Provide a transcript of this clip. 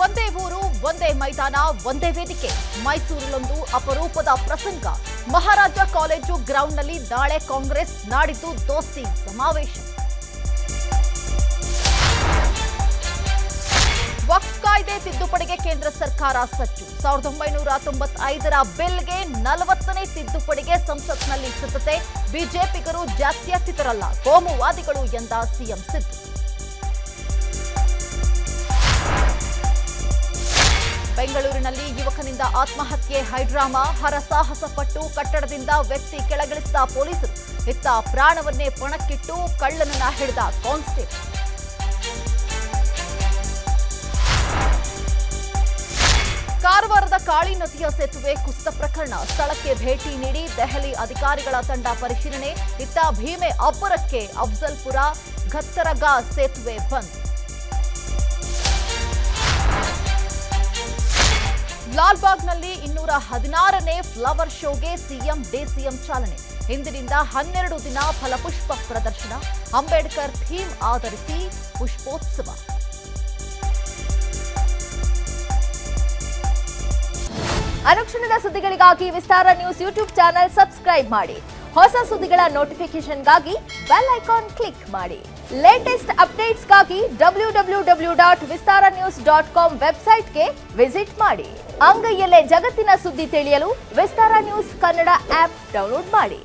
ಒಂದೇ ಊರು ಒಂದೇ ಮೈದಾನ ಒಂದೇ ವೇದಿಕೆ ಮೈಸೂರಿನಲ್ಲೊಂದು ಅಪರೂಪದ ಪ್ರಸಂಗ ಮಹಾರಾಜ ಕಾಲೇಜು ಗ್ರೌಂಡ್ನಲ್ಲಿ ನಾಳೆ ಕಾಂಗ್ರೆಸ್ ನಾಡಿದ್ದು ದೋಸ್ತಿ ಸಮಾವೇಶ ವಕ್ಫ್ ಕಾಯ್ದೆ ತಿದ್ದುಪಡಿಗೆ ಕೇಂದ್ರ ಸರ್ಕಾರ ಸಜ್ಜು 1995ರ ಬಿಲ್ಗೆ 40ನೇ ತಿದ್ದುಪಡಿಗೆ ಸಂಸತ್ನಲ್ಲಿ ಸಿದ್ಧತೆ ಬಿಜೆಪಿಗರು ಜಾತ್ಯತೀತರಲ್ಲ ಕೋಮುವಾದಿಗಳು ಎಂದ ಸಿಎಂ ಸಿದ್ದು ಬೆಂಗಳೂರಿನಲ್ಲಿ ಯುವಕನಿಂದ ಆತ್ಮಹತ್ಯೆ ಹೈಡ್ರಾಮಾ ಹರಸಾಹಸ ಪಟ್ಟು ಕಟ್ಟಡದಿಂದ ವ್ಯಕ್ತಿ ಕೆಳಗಿಳಿಸಿದ ಪೊಲೀಸರು ಇತ್ತ ಪ್ರಾಣವನ್ನೇ ಪಣಕ್ಕಿಟ್ಟು ಕಳ್ಳನನ್ನ ಹಿಡಿದ ಕಾನ್ಸ್ಟೇಬಲ್ ಕಾರವಾರದ ಕಾಳಿ ನದಿಯ ಸೇತುವೆ ಕುಸಿತ ಪ್ರಕರಣ ಸ್ಥಳಕ್ಕೆ ಭೇಟಿ ನೀಡಿ ದೆಹಲಿ ಅಧಿಕಾರಿಗಳ ತಂಡ ಪರಿಶೀಲನೆ ಇತ್ತ ಭೀಮೆ ಅಬ್ಬರಕ್ಕೆ ಅಫ್ಜಲ್ಪುರ ಘತ್ತರಗಾ ಸೇತುವೆ ಬಂದ್ ಲಾಲ್ಬಾಗ್ನಲ್ಲಿ 216ನೇ ಫ್ಲವರ್ ಶೋಗೆ ಸಿಎಂ ಡಿಸಿಎಂ ಚಾಲನೆ ಇಂದಿನಿಂದ 12 ದಿನ ಫಲಪುಷ್ಪ ಪ್ರದರ್ಶನ ಅಂಬೇಡ್ಕರ್ ಥೀಮ್ ಆಧರಿಸಿ ಪುಷ್ಪೋತ್ಸವ ಅನುಕ್ಷಣದ ಸುದ್ದಿಗಳಿಗಾಗಿ ವಿಸ್ತಾರ ನ್ಯೂಸ್ ಯೂಟ್ಯೂಬ್ ಚಾನೆಲ್ ಸಬ್ಸ್ಕ್ರೈಬ್ ಮಾಡಿ ಹೊಸ ಸುದ್ದಿಗಳ ನೋಟಿಫಿಕೇಶನ್ಗಾಗಿ ಬೆಲ್ ಐಕಾನ್ ಕ್ಲಿಕ್ ಮಾಡಿ ಲೇಟೆಸ್ಟ್ ಅಪ್ಡೇಟ್ಸ್ಗಾಗಿ www.vistaranews.com ವೆಬ್ಸೈಟ್ಗೆ ವಿಸಿಟ್ ಮಾಡಿ ಅಂಗೈಯಲ್ಲೇ ಜಗತ್ತಿನ ಸುದ್ದಿ ತಿಳಿಯಲು ವಿಸ್ತಾರ ನ್ಯೂಸ್ ಕನ್ನಡ ಆಪ್ ಡೌನ್ಲೋಡ್ ಮಾಡಿ.